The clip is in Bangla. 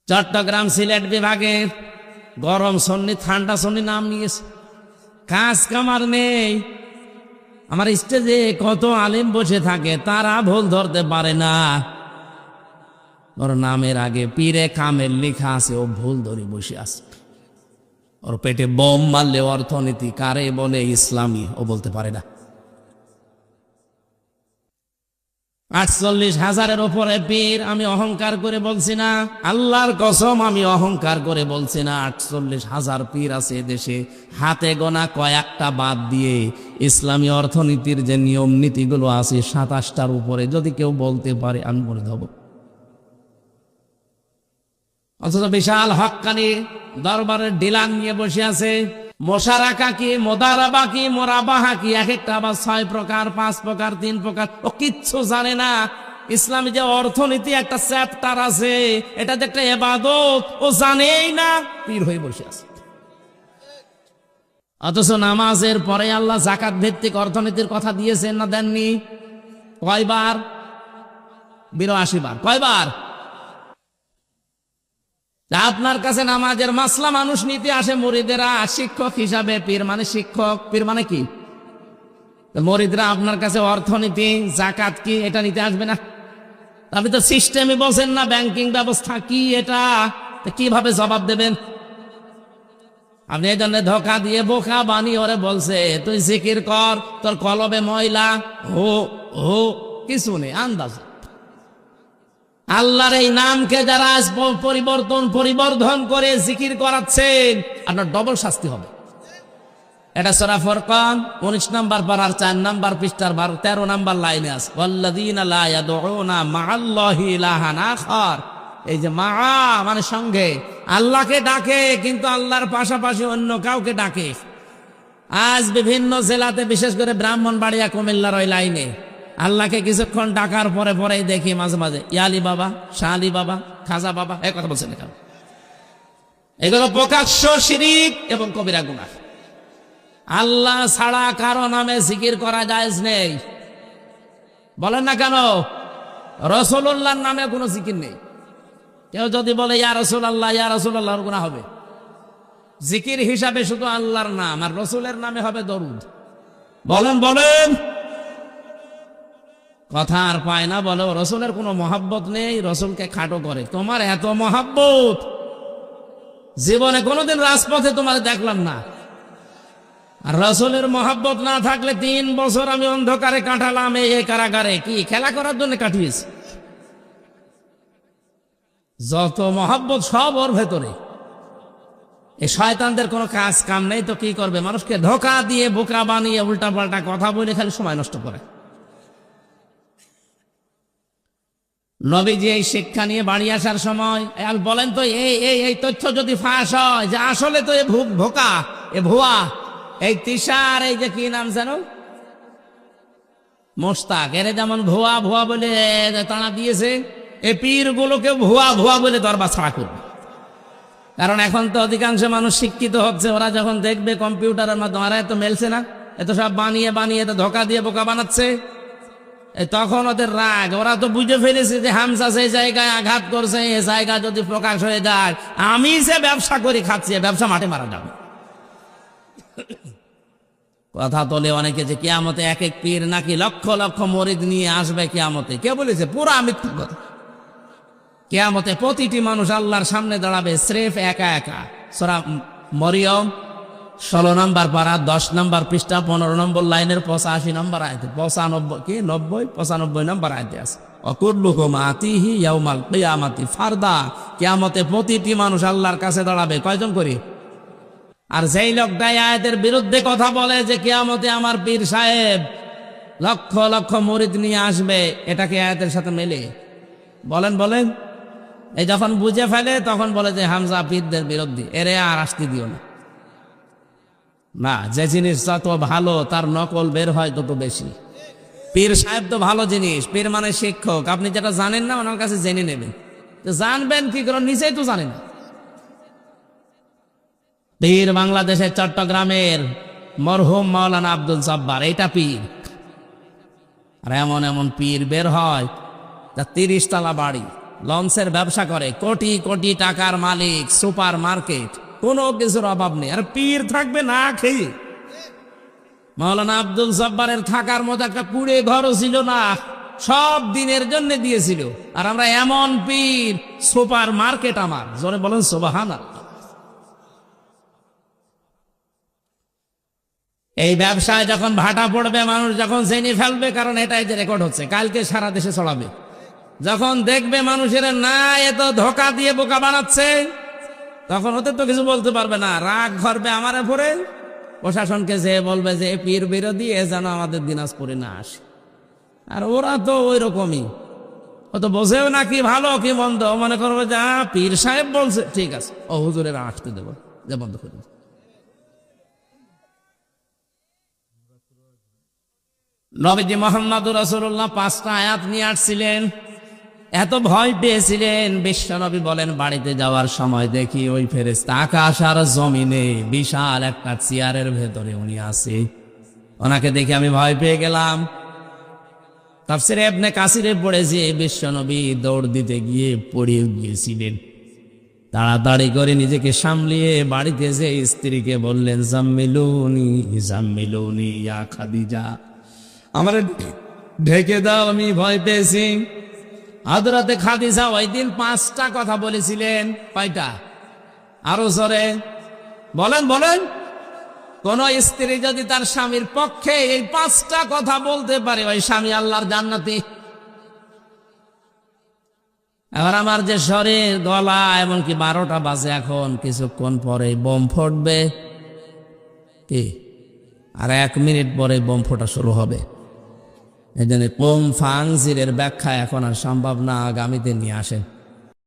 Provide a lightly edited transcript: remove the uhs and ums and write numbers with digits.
চট্টগ্রাম সিলেট বিভাগে গরম সন্নি ঠান্ডা সন্নি নাম নিয়েছে, কাজ কামার নেই। আমার স্টেজে কত আলিম বসে থাকে, তারা ভুল ধরতে পারে না। ওর নামের আগে পীরে কামেল লেখা আছে, ও ভুল ধরে বসে আছে। ওর পেটে বোম মারলে অর্থনীতি কারে বলে ইসলামী, ও বলতে পারে না। 48,000-এর ওপরে পীর। আমি অহংকার করে বলছি না, আল্লাহর কসম আমি অহংকার করে বলছি না। 48,000 পীর আছে দেশে, হাতে গোনা কয়েকটা বাদ দিয়ে ইসলামী অর্থনীতির যে নিয়ম নীতিগুলো আছে 27টার উপরে যদি কেউ বলতে পারে আমি বলে দেব। অথচ বিশাল হক্কানি দরবারের ডিলান নিয়ে বসে আছে। মোশারাকা কি, মোদারাবা কি, মোরাবাহা কি, এক একটা আবার 6 প্রকার, 5 প্রকার, 3 প্রকার, ও কিচ্ছু জানে না। ইসলামী যে অর্থনীতি একটা চ্যাপ্টার আছে, এটা যে একটা ইবাদত, ও জানেই না, পীর হয়ে বসে আছে। অথচ নামাজের পরে আল্লাহ যাকাত ভিত্তিক অর্থনীতির কথা দিয়েছেন না দেননি? কয়বার? 82 বার। কয়বার? আপনার কাছে নামাজের মাসলা মানুষ নিতে আসে মুরিদেরা শিক্ষক হিসাবে। পীর মানে শিক্ষক, পীর মানে কি? মুরিদরা আপনার কাছে অর্থনীতি যাকাত কি এটা নিতে আসবে না? আপনি তো সিস্টেমই বলছেন না, ব্যাংকিং ব্যবস্থা কি এটা, কিভাবে জবাব দেবেন? আপনি এই জন্য ধোকা দিয়ে বোকা বানিয়ে ওরে বলছে তুই জিকির কর, তোর কলবে ময়লা, ও কিছু নেই, আন্দাজ। আল্লাহর এই নামকে যারা পরিবর্ধন করে জিকির করাচ্ছেন, আপনার ডবল শাস্তি হবে। এটা সূরা ফুরকান 19 নম্বর পারার 4 নম্বর পৃষ্ঠার 13 নম্বর লাইনে আছে, ওয়াল্লাযীনা লা ইয়াদউনা মা'আল্লাহি ইলাহান আখার। এই যে মা মানে সঙ্গে, আল্লাহকে ডাকে কিন্তু আল্লাহর পাশাপাশি অন্য কাউকে ডাকে। আজ বিভিন্ন জেলাতে, বিশেষ করে ব্রাহ্মণবাড়িয়া, কুমিল্লার ওই লাইনে আল্লাহকে কিছুক্ষণ ডাকার পরে পরেই দেখি মাঝে মাঝে ইয়ালি বাবা, শাহ আলী বাবা, খাজা বাবা, এই কথা বলছেন কেন? এগুলো প্রকাশ্য শিরিক এবং কবিরা গুনাহ। আল্লাহ ছাড়া কারো নামে জিকির করা জায়েজ নেই। বলেন না কেন? রাসূলুল্লাহর নামে কোনো জিকির নেই। কেউ যদি বলে ইয়া রাসূলুল্লাহ, ইয়া রাসূলুল্লাহ, গুনাহ হবে। জিকির হিসাবে শুধু আল্লাহর নাম, আর রাসূলের নামে হবে দরুদ। বলেন কথা আর পায় না, বলো রসুলের কোনো মহাব্বত নেই, রসুলকে খাটো করে। তোমার এত মহাব্বত, জীবনে কোনোদিন রাজপথে তোমার দেখলাম না। আর রসুলের মহাব্বত না থাকলে 3 বছর আমি অন্ধকারে কাটালাম এই কারাগারে, কি খেলা করার জন্য কাটিয়েছি? যত মহাব্বত সব ওর ভেতরে। এই শয়তানদের কোনো কাজ কাম নেই, তো কি করবে? মানুষকে ধোকা দিয়ে বোকা বানিয়ে উল্টা পাল্টা কথা বলে খালি সময় নষ্ট করে। নবীজি এই শিক্ষা নিয়ে বাড়ি আসার সময় বলেন তো এই তথ্য যদি ফাঁস হয় যে আসলে তো এ ভোকা, এ ভুয়া, এই তিশার, এই যে কি নাম জানো, মোস্তাক, এর যেমন ভুয়া ভুয়া বলে তাড়া দিয়েছে, এই পীর গুলোকে ভুয়া ভুয়া বলে দরবার ছাড়া করবে। কারণ এখন তো অধিকাংশ মানুষ শিক্ষিত হচ্ছে, ওরা যখন দেখবে কম্পিউটারের মাধ্যমে, আর এত মেলছে না, এত সব বানিয়ে বানিয়ে এত ধোকা দিয়ে বোকা বানাচ্ছে, তখন ওদের রাগ। ওরা তো বুঝে ফেলেছে যে হামজা সেই জায়গায় আঘাত করছে, এই জায়গা যদি প্রকাশ হয়ে যায়, আমি যে ব্যবসা করে খাচ্ছি, ব্যবসা মাঠে মারা যাবে। কথা তোলে অনেকে যে কিয়ামতে এক এক পীর নাকি লক্ষ লক্ষ মরিদ নিয়ে আসবে কিয়ামতে। কে বলেছে? পুরা মিথ্যা কথা। কিয়ামতে প্রতিটি মানুষ আল্লাহর সামনে দাঁড়াবে স্রেফ একা একা। সূরা মরিয়ম 16 নম্বর পারা 10 নম্বর পৃষ্ঠা 15 নম্বর লাইনের 85 নম্বর আয়াতে, 95 নম্বর আয়াতে আছে, অকুল্লুকুম আতিহি ইয়াউমাল কিয়ামাতি ফারদা। কিয়ামতে প্রতিটি মানুষ আল্লাহর কাছে দাঁড়াবে কয়জন করে? আর যেই লোকটা আয়াতের বিরুদ্ধে কথা বলে যে কিয়ামতে আমার পীর সাহেব লক্ষ লক্ষ মুরিদ নিয়ে আসবে, এটাকে আয়াতের সাথে মেলে? বলেন এই যখন বুঝে ফেলে তখন বলে যে হামজা পীরদের বিরোধী, এরে আর আসতে দিও না। না, যে জিনিস যত ভালো তার নকল বের হয় তত বেশি। পীর সাহেব তো ভালো জিনিস, পীর মানে শিক্ষক। আপনি যেটা জানেন না ওনার কাছে জেনে নেবেন। জানবেন কি করে? নিজেই তো জানেন না। পীর বাংলাদেশের চট্টগ্রামের মরহুম মাওলানা আব্দুল জব্বার, এটা পীর। আর এমন এমন পীর বের হয়, 30 তলা বাড়ি, লঞ্চের ব্যবসা করে, কোটি কোটি টাকার মালিক, সুপার মার্কেট, কোনো কিছুর অভাব নেই, আর পীর থাকবে না খেয়ে। মাওলানা আব্দুল জব্বারের থাকার মতো একটা কুড়ে ঘরও ছিল না, সব দিনের জন্য দিয়েছিল। আর আমরা এমন পীর, সুপার মার্কেট আমার, জোরে বলেন সুবহানাল্লাহ। এই ব্যবসায় যখন ভাটা পড়বে, মানুষ যখন জেনে ফেলবে, কারণ এটাই যে রেকর্ড হচ্ছে, কালকে সারা দেশে ছড়াবে, যখন দেখবে মানুষের না এত ধোকা দিয়ে বোকা বানাচ্ছে, তখন ওদের তো কিছু বলতে পারবে না, রাগ ধরবে আমার উপরে, প্রশাসনকে যে বলবে যে পীর বিরোধী, এ যেন আমাদের দিনাজপুরে না আসে। আর ওরা তো ওই রকমই, ও তো বোঝেও না কি ভালো কি মন্দ, মনে করবো যে পীর সাহেব বলছে, ঠিক আছে, ও হুজুরের আসতে দেবো, যে বন্ধ করে দেবো। নবীজি মুহাম্মদুর রাসূলুল্লাহ 5টা আয়াত নিয়ে আসছিলেন, এত ভয় পেয়েছিলেন, বিশ্বনবী বলেন বাড়িতে যাওয়ার সময় দেখি ওই ফেরেশতা আকাশ আর জমিনে বিশাল একটা চেয়ারের ভেতরে উনি আছে, ওনাকে দেখে আমি ভয় পেয়ে গেলাম। তাফসীরে ইবনে কাসিরে পড়েছে বিশ্বনবী দৌড় দিতে গিয়ে পড়ে গিয়েছিলেন, তাড়াতাড়ি করে নিজেকে সামলিয়ে বাড়িতে যে স্ত্রীকে বললেন, জাম্মিলুনি জাম্মিলুনি ইয়া খাদিজা, আমার ঢেকে দাও, আমি ভয় পেয়েছি। হযরতে খাদিজা ওই দিন 5টা কথা বলেছিলেন, কয়টা? আরো জোরে বলেন বলেন। কোন স্ত্রী যদি তার স্বামীর পক্ষে এই 5টা কথা বলতে পারে, ওই স্বামী আল্লাহর জান্নাতি। এবার আমার যে শরীর, গলা, এমনকি 12টা বাজে, এখন কিছুক্ষণ পরে বোম ফুটবে, কি আর 1 মিনিট পরে বোম ফোটা শুরু হবে। এই জন্য কোম ফাংজিরের ব্যাখ্যা এখন আর সম্ভব না, আগামীতে নিয়ে আসেন।